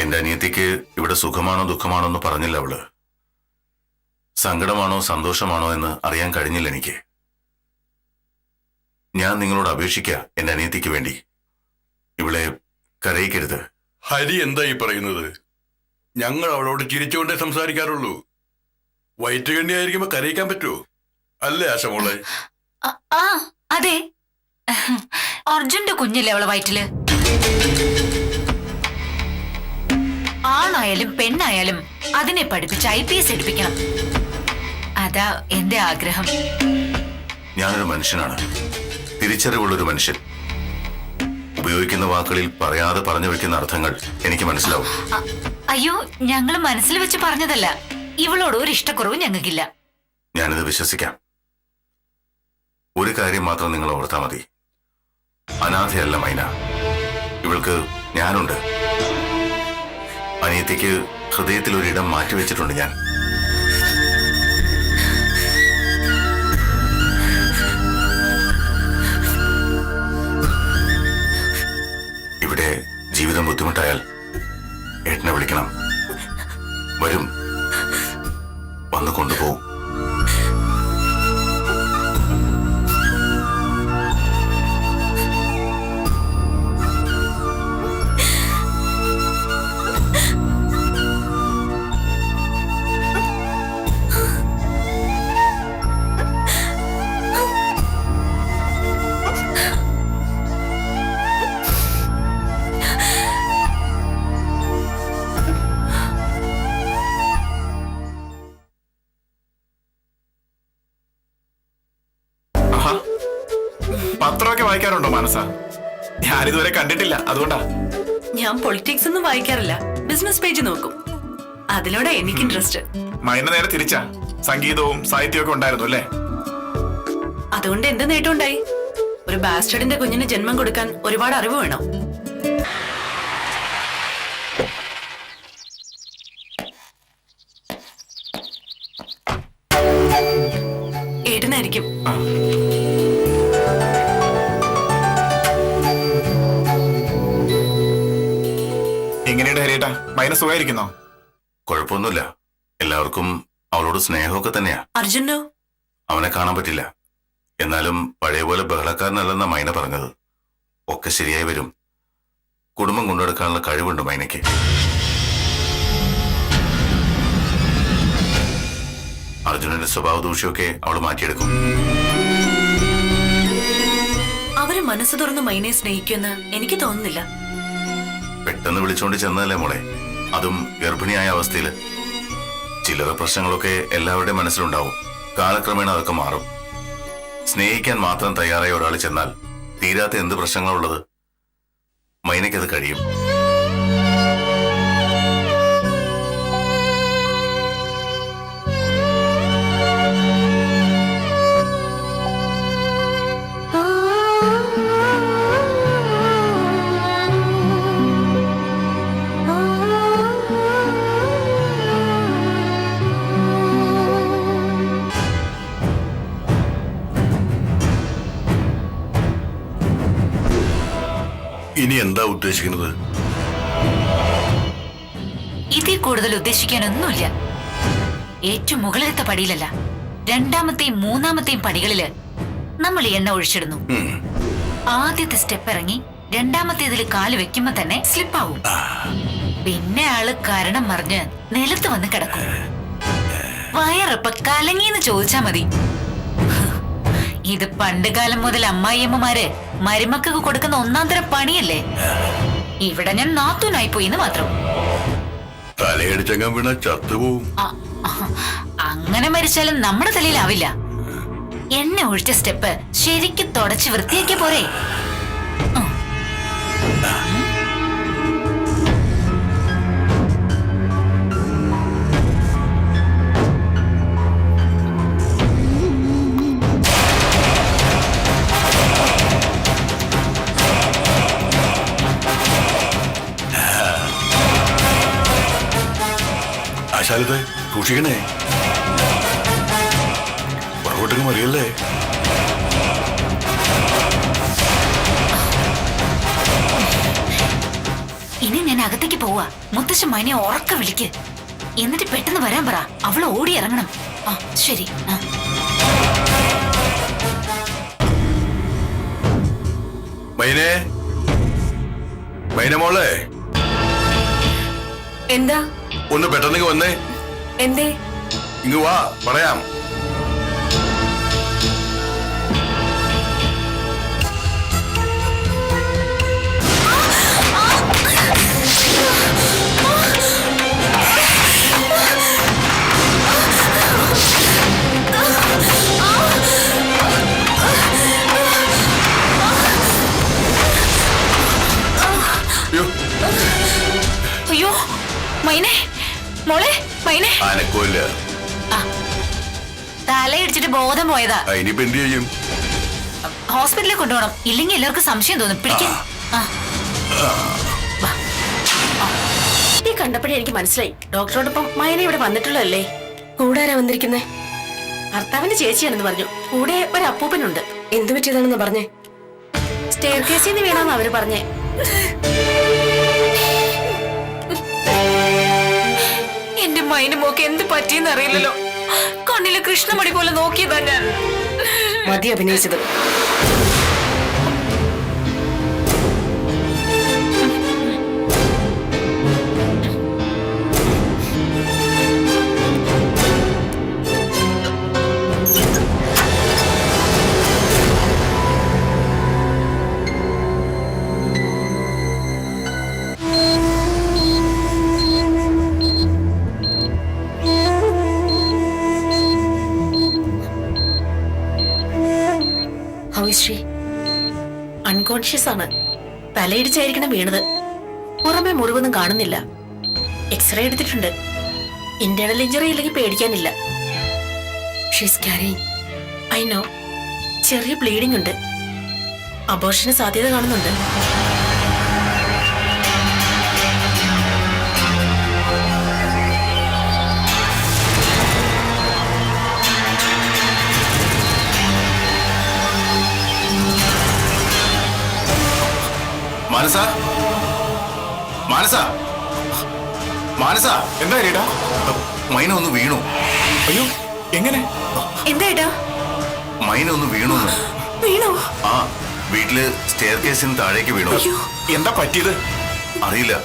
എന്റെ അനിയത്തിക്ക് ഇവിടെ സുഖമാണോ ദുഃഖമാണോ എന്ന് പറഞ്ഞില്ല അവള്. സങ്കടമാണോ സന്തോഷമാണോ എന്ന് അറിയാൻ കഴിഞ്ഞില്ല എനിക്ക്. ഞാൻ നിങ്ങളോട് അപേക്ഷിക്കുക എന്റെ അനിയത്തിക്ക് വേണ്ടി. ഇവളെ കരയിക്കരുത്. ഹരി എന്താ ഈ പറയുന്നത്? ഞങ്ങൾ അവളോട് ചിരിച്ചുകൊണ്ടേ സംസാരിക്കാറുള്ളൂ. വയറ്റുകണ്ണിയായിരിക്കുമ്പോ കരയിക്കാൻ പറ്റുമോ? അല്ലേ ആശമോളെ? ആ അതെ, അർജുന്റെ കുഞ്ഞില്ലേ അവളെ വയറ്റില്. ആണായാലും പെണ്ണായാലും അതിനെ പഠിപ്പിച്ച് IPS എടുപ്പിക്കണം. അതാ എന്റെ ആഗ്രഹം. ഞാനൊരു മനുഷ്യനാണ്, തിരിച്ചറിവുള്ളൊരു മനുഷ്യൻ. ഉപയോഗിക്കുന്ന വാക്കുകളിൽ പറയാതെ പറഞ്ഞു വെക്കുന്ന അർത്ഥങ്ങൾ എനിക്ക് മനസ്സിലാവും. അയ്യോ, ഞങ്ങൾ മനസ്സിൽ വെച്ച് പറഞ്ഞതല്ല. ഇവളോട് ഒരു ഇഷ്ടക്കുറവും ഞങ്ങൾക്കില്ല. ഞാനിത് വിശ്വസിക്കാം. ഒരു കാര്യം മാത്രം നിങ്ങൾ ഓർത്താൽ മതി. അനാഥയല്ല മൈന. ഇവൾക്ക് ഞാനുണ്ട്. അനിയത്തിക്ക് ഹൃദയത്തിൽ ഒരിടം മാറ്റിവെച്ചിട്ടുണ്ട് ഞാൻ. ഇവിടെ ജീവിതം ബുദ്ധിമുട്ടായാൽ ഏട്ടനെ വിളിക്കണം. വരും, വന്ന് കൊണ്ടുപോകും. പത്രമൊക്കെ വായിക്കാറുണ്ടോ മനസ്സ? ഞാനിതുവരെ കണ്ടിട്ടില്ല, അതുകൊണ്ടാ. ഞാൻ പൊളിറ്റിക്സ് ഒന്നും വായിക്കാറില്ല, ബിസിനസ് പേജ് നോക്കും. അതിനോടാ എനിക്ക് ഇൻട്രസ്റ്റ്. മൈന നേരെ തിരിച്ചാ. സംഗീതവും സാഹിത്യവും ഒക്കെ ഉണ്ടായിരുന്നു അല്ലേ? അതുകൊണ്ട് എന്ത് നേട്ടം ഉണ്ടായി? ഒരു ബാസ്റ്റർഡിന്റെ കുഞ്ഞിന് ജന്മം കൊടുക്കാൻ ഒരുപാട് അറിവ് വേണം. ഏട്ടനായിരിക്കും. എങ്ങനെയുണ്ട് ഹരിയേട്ടാ? മൈന സുഖമായിരിക്കുന്നോ? കുഴപ്പമൊന്നുമില്ല. എല്ലാവർക്കും അവളോട് സ്നേഹമൊക്കെ തന്നെയാ. അർജുനോ? അവനെ കാണാൻ പറ്റില്ല. എന്നാലും പഴയ പോലെ ബഹളക്കാരനല്ലെന്ന മൈന പറഞ്ഞത്. ഒക്കെ ശരിയായി വരും. കുടുംബം കൊണ്ടുനടക്കാനുള്ള കഴിവുണ്ട് മൈനയ്ക്ക്. അർജുനന്റെ സ്വഭാവ ദൂഷ്യമൊക്കെ അവൾ മാറ്റിയെടുക്കും. അവര് മനസ്സ് തുറന്ന് മൈനെ സ്നേഹിക്കുമെന്ന് എനിക്ക് തോന്നുന്നില്ല. പെട്ടെന്ന് വിളിച്ചോണ്ട് ചെന്നതല്ലേ മോളെ, അതും ഗർഭിണിയായ അവസ്ഥയില്. ചില്ലറ പ്രശ്നങ്ങളൊക്കെ എല്ലാവരുടെയും മനസ്സിലുണ്ടാവും. കാലക്രമേണ അതൊക്കെ മാറും. സ്നേഹിക്കാൻ മാത്രം തയ്യാറായ ഒരാൾ ചെന്നാൽ തീരാത്ത എന്ത് പ്രശ്നങ്ങളുള്ളത്. മൈനയ്ക്കത് കഴിയും. ഇനി എന്താ ഉദ്ദേശിക്കുന്നത്? ഇതിൽ കൂടുതൽ ഉദ്ദേശിക്കാനൊന്നുമില്ല. ഏറ്റവും മുകളിലത്തെ പടിയിലല്ല, രണ്ടാമത്തെയും മൂന്നാമത്തെയും പടികളില് നമ്മൾ ഈ എണ്ണ ഒഴിച്ചിടുന്നു. ആദ്യത്തെ സ്റ്റെപ്പ് ഇറങ്ങി രണ്ടാമത്തേതിൽ കാല് വെക്കുമ്പോ തന്നെ സ്ലിപ്പാവും. പിന്നെ ആള് കാരണം മറിഞ്ഞ് നിലത്ത് വന്ന് കിടക്കും. വയറിപ്പ കലങ്ങിന്ന് ചോദിച്ചാ മതി. ഇത് പണ്ട് കാലം മുതൽ അമ്മായിയമ്മമാര് മരുമക്കൾക്ക് കൊടുക്കുന്ന ഒന്നാം തരം പണിയല്ലേ. ഇവിടെ ഞാൻ നാത്തൂനായി പോയിന്ന് മാത്രം. തലയടിച്ചങ്ങാൻ വീണ ചത്തുപോവും. അങ്ങനെ മരിച്ചാലും നമ്മുടെ തലയിലാവില്ല. എണ്ണ ഒഴിച്ച സ്റ്റെപ്പ് ശരിക്കും തുടച്ച് വൃത്തിയാക്കിയ പോരെ. ആശാലത്തെ സൂക്ഷിക്കണേ, പുറകോട്ടേക്ക് മറിയല്ലേ. ഇനി ഞാൻ അകത്തേക്ക് പോവാ. മുത്തശ്ശൻ മൈനെ ഉറക്ക വിളിക്ക്. എന്നിട്ട് പെട്ടെന്ന് വരാൻ പറ. അവള് ഓടി ഇറങ്ങണം. ആ ശരി. മൈനെ, മൈന മോളെ, എന്താ? ഒന്ന് പെട്ടെന്ന് വന്നേ. എന്തേ? ഇങ്ങ് വാ, പറയാം. അയ്യോ മൈനെ, മോളെ മൈനെ. അനക്കമില്ല. തലയിടിച്ചിട്ട് ബോധം പോയതാ. ഇനിയിപ്പോ എന്ത് ചെയ്യും? ഹോസ്പിറ്റലിൽ കൊണ്ടുപോകണം. ഇല്ലെങ്കിൽ എല്ലാവർക്കും സംശയം തോന്നും. പിടിക്കാൻ കണ്ടപ്പോഴേ എനിക്ക് മനസ്സിലായി. ഡോക്ടറോടൊപ്പം മൈന ഇവിടെ വന്നിട്ടുള്ളതല്ലേ. കൂടെ ആരാ വന്നിരിക്കുന്നേ? ഭർത്താവിന്റെ ചേച്ചിയാണെന്ന് പറഞ്ഞു. കൂടെ ഒരു അപ്പൂപ്പനുണ്ട്. എന്തു പറ്റിയതാണെന്ന് പറഞ്ഞേ? സ്റ്റെയർ കേസിൽ നിന്ന് വീണാന്ന് അവര് പറഞ്ഞേ. എന്റെ മൈന് മോക്ക് എന്ത് പറ്റിയെന്ന് അറിയില്ലല്ലോ. കണ്ണില് കൃഷ്ണമണി പോലെ നോക്കിയതാ ഞാൻ. മതി അഭിനയിച്ചത്. അൺകോൺഷ്യസ് ആണ്. തലയിടിച്ചായിരിക്കണം വീണത്. പുറമെ മുറിവൊന്നും കാണുന്നില്ല. എക്സ്റേ എടുത്തിട്ടുണ്ട്. ഇന്റേണൽ ഇഞ്ചറി ഇല്ലെങ്കിൽ പേടിക്കാനില്ല. She's carrying. I know. ചെറിയ ബ്ലീഡിംഗ് ഉണ്ട്. അബോർഷന് സാധ്യത കാണുന്നുണ്ട്. മാനസ, മാനസ, മാനസ, എന്താ ഏട്ടാ? മൈന ഒന്ന് വീണു. അയ്യോ, എങ്ങനെ? എന്താ ഏട്ടാ? മൈന ഒന്ന് വീണു. വീണോ? ആ, വീട്ടില് സ്റ്റെയർ കേസിന് താഴേക്ക് വീണു. എന്താ പറ്റിയത്? അറിയില്ല.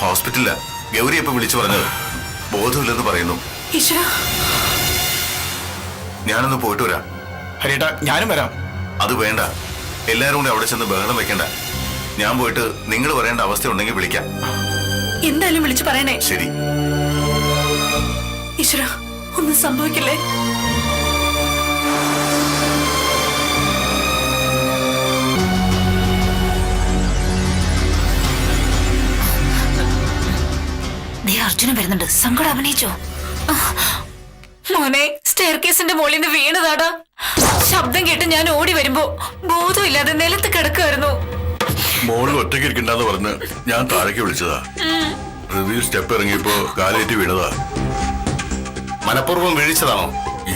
ഹോസ്പിറ്റലില് ഗൗരി ഇപ്പൊ വിളിച്ചു പറഞ്ഞത്. ബോധമില്ലെന്ന് പറയുന്നു. ഈശ്വരാ, ഞാനൊന്ന് പോയിട്ട് വരാം. ഹരിയേട്ടാ ഞാനും വരാം. അത് വേണ്ട, എല്ലാരും കൂടി അവിടെ ചെന്ന് ബഹളം വെക്കണ്ട. ഞാൻ പോയിട്ട് നിങ്ങൾ പറയേണ്ട അവസ്ഥ ഉണ്ടെങ്കിൽ വിളിക്കാം. എന്തായാലും വിളിച്ചു പറയണേ. ശരി. ഈശ്വര, ഒന്നും സംഭവിക്കില്ലേ? ദേ അർജുനൻ വരുന്നുണ്ട്. സങ്കടം അഭിനയിച്ചോ? മോനെ, സ്റ്റെയർ കേസിന്റെ മുകളിൽ നിന്ന് വീണതാടാ. ശബ്ദം കേട്ട് ഞാൻ ഓടി വരുമ്പോ ബോധമില്ലാതെ നിലത്ത് കിടക്കുമായിരുന്നു. മോളിൽ ഒറ്റയ്ക്ക് ഇരിക്കണ്ടെന്ന് പറഞ്ഞ് ഞാൻ താഴേക്ക് വിളിച്ചതാ. റിവ്യൂ സ്റ്റെപ്പ് ഇറങ്ങിയപ്പോ കാലേറ്റി വീണതാ. മനഃപൂർവ്വം വീഴ്ചതാണോ?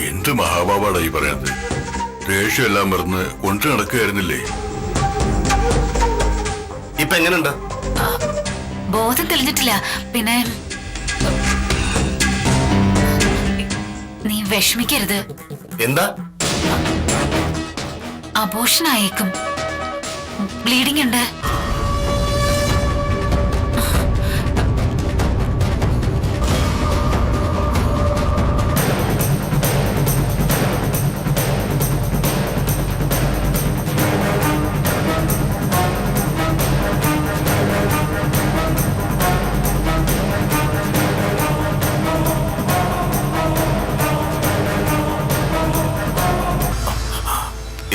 എന്ത് മഹാബാബാടാ ഈ പറയുന്നത്? ദേഷ്യം എല്ലാം മറന്ന് കൊണ്ടു നടക്കുകയായിരുന്നില്ലേ? ഇപ്പൊ എങ്ങനെയുണ്ട്? ബോധം തെളിഞ്ഞിട്ടില്ല. പിന്നെ നീ വിഷമിക്കരുത്. എന്താ? അബോഷൻ ആയേക്കും. ബ്ലീഡിംഗ് ഉണ്ട്.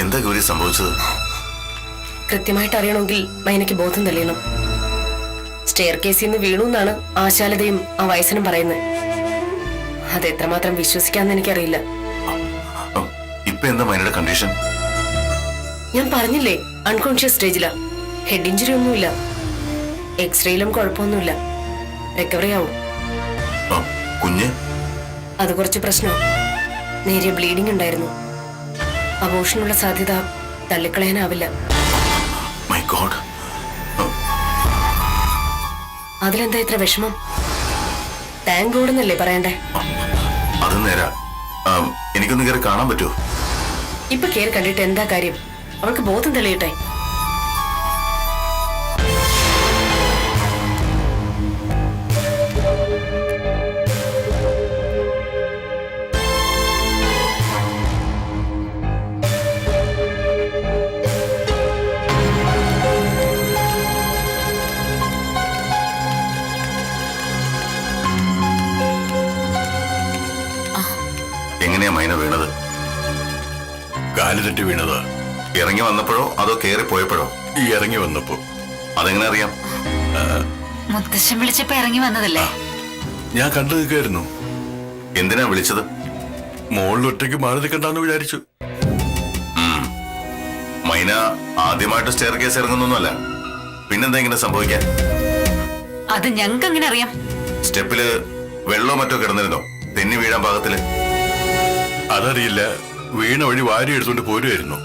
എന്താ ഗൗരി സംഭവിച്ചത്? കൃത്യമായിട്ട് അറിയണമെങ്കിൽ മൈനയ്ക്ക് ബോധം തെളിയണം. സ്റ്റെയർ കേസിൽ നിന്ന് വീണു എന്നാണ് ആശാലതയും ആ വയസ്സനും പറയുന്നത്. അത് എത്രമാത്രം വിശ്വസിക്കാന്ന് എനിക്കറിയില്ല. ഇപ്പൊ എന്താ മൈനയുടെ കണ്ടീഷൻ? ഞാൻ പറഞ്ഞില്ലേ, അൺകോൺഷ്യസ് സ്റ്റേജിലാ. ഹെഡ് ഇഞ്ചുറി ഒന്നുമില്ല. എക്സ്റേയിലും കുഴപ്പമൊന്നുമില്ല. റിക്കവറി ആവും. കുഞ്ഞ്? അത് കുറച്ച് പ്രശ്നം. നേരിയ ബ്ലീഡിംഗ് ഉണ്ടായിരുന്നു. അബോഷനുള്ള സാധ്യത തള്ളിക്കളയാനാവില്ല. My God. അതിലെന്താ ഇത്ര വിഷമം? താങ്ക് ഗോഡ് എന്നല്ലേ പറയണ്ടേ? അത് നേരാ. എനിക്കൊന്ന് കയറി കാണാൻ പറ്റുമോ? ഇപ്പൊ കയറി കണ്ടിട്ട് എന്താ കാര്യം? അവൾക്ക് ബോധം തെളിയട്ടെ. എങ്ങനെയാ മൈന വീണത്? കാല് തെറ്റി വീണതാ. ഇറങ്ങി വന്നപ്പോഴോ അതോ കയറി പോയപ്പോഴോ? ഈ ഇറങ്ങി വന്നപ്പോ. അതെങ്ങനെ അറിയാം? മുത്തശ്ശൻ വിളിച്ചപ്പോ ഇറങ്ങി വന്നതല്ലേ? ഞാൻ കണ്ടു നിൽക്കായിരുന്നു. എന്തിനാ വിളിച്ചത്? മോളിൽ ഒറ്റയ്ക്ക് മാറി നിൽക്കണ്ടെന്ന് വിചാരിച്ചു. മൈന ആദ്യമായിട്ട് സ്റ്റെയർ കേസ് ഇറങ്ങുന്നൊന്നുമല്ല. പിന്നെന്താ ഇങ്ങനെ സംഭവിക്കാൻ? അത് ഞങ്ങൾക്ക് എങ്ങനെ അറിയാം? സ്റ്റെപ്പില് വെള്ളമോ മറ്റോ കിടന്നിരുന്നോ? തെന്നി വീഴാൻ പാകത്തില്? അതറിയില്ല. വീണ വഴി വാരി എടുത്തുകൊണ്ട് പോരുമായിരുന്നു.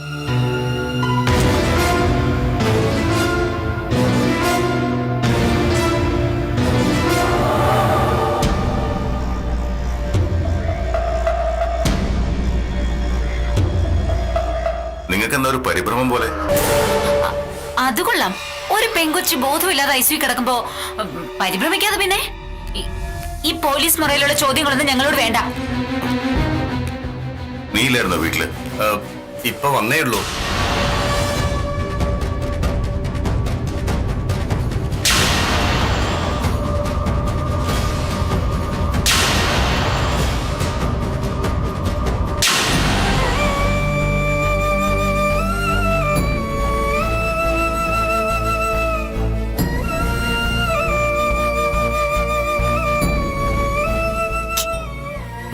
നിങ്ങൾക്ക് എന്താ ഒരു പരിഭ്രമം പോലെ? അത് കൊള്ളാം. ഒരു പെങ്കൊച്ച് ബോധമില്ലാതെ ഐസിയു കിടക്കുമ്പോ പരിഭ്രമിക്കാതെ പിന്നെ ഈ പോലീസ് മുറയിലുള്ള ചോദ്യങ്ങളൊന്നും ഞങ്ങളോട് വേണ്ട. നീ ഇല്ലായിരുന്നോ വീട്ടില്? ഇപ്പൊ വന്നേ ഉള്ളൂ.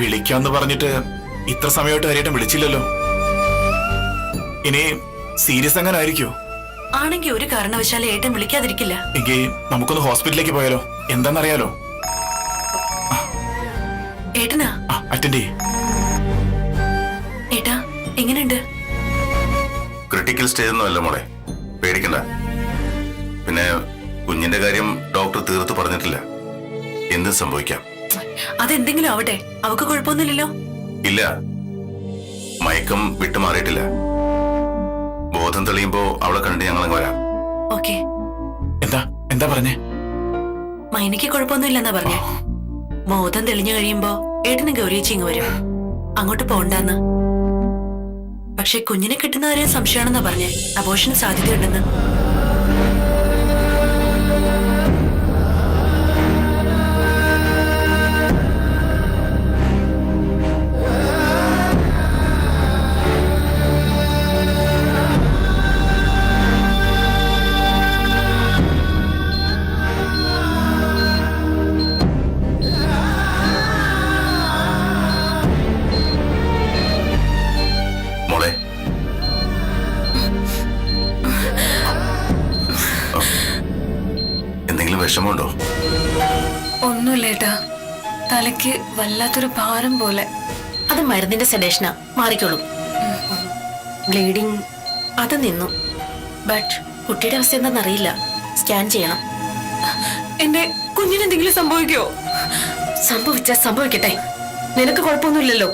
വിളിക്കാന്ന് പറഞ്ഞിട്ട് ഇത്ര സമയമായിട്ട് ഹരിയേട്ടൻ വിളിച്ചില്ലല്ലോ. ഇനി സീരിയസ് അങ്ങനെ ആയിരിക്കോ? ആണെങ്കിൽ ഒരു കാരണവശാലും ഏട്ടൻ വിളിക്കാതിരിക്കില്ല. എങ്കിൽ നമുക്കൊന്ന് ഹോസ്പിറ്റലിലേക്ക് പോയാലോ? എന്താണെന്നറിയാലോ? ഏട്ടനാ? അറ്റൻഡ് ചെയ്യ്. ഏട്ടാ, എങ്ങനെയുണ്ട്? ക്രിട്ടിക്കൽ സ്റ്റേജ് ഒന്നും അല്ല മോളെ, പേടിക്കണ്ട. പിന്നെ കുഞ്ഞിന്റെ കാര്യം ഡോക്ടർ തീർത്ത് പറഞ്ഞിട്ടില്ല. എന്തും സംഭവിക്കാം. അതെന്തെങ്കിലും ആവട്ടെ, അവക്ക് കുഴപ്പമൊന്നുമില്ലല്ലോ? ഇല്ല, മയക്കം വിട്ടുമാറിയിട്ടില്ല. ബോധം തെളിയുമ്പോ അവളെ കണ്ടിട്ട് ഞങ്ങളങ്ങ് വരാം. ഓക്കെ. എന്താ പറഞ്ഞേ? മൈനയ്ക്ക് കുഴപ്പമൊന്നുമില്ലെന്നാ പറഞ്ഞേ. ബോധം തെളിഞ്ഞു കഴിയുമ്പോ ഏട്ടനും ഗൗരിയേച്ചി ഇങ്ങ് വരും. അങ്ങോട്ട് പോണ്ടാന്ന്. പക്ഷെ കുഞ്ഞിനെ കിട്ടുന്നവരെ സംശയമാണെന്നാ പറഞ്ഞേ. അബോർഷന് സാധ്യതയുണ്ടെന്ന്. മോളെ, എന്തെങ്കിലും വിഷമമുണ്ടോ? ഒന്നുമില്ല ഏട്ടാ, തലയ്ക്ക് വല്ലാത്തൊരു ഭാരം പോലെ. അത് മരുന്നിന്റെ സെഡേഷനാ, മാറിക്കോളും. ബ്ലീഡിങ് അത് നിന്നു. ബട്ട് കുട്ടിയുടെ അവസ്ഥ എന്താണെന്നറിയില്ല. സ്കാൻ ചെയ്യണം. എന്റെ കുഞ്ഞിനെന്തെങ്കിലും സംഭവിക്കോ? സംഭവിച്ചാ സംഭവിക്കട്ടെ, നിനക്ക് കുഴപ്പമൊന്നുമില്ലല്ലോ.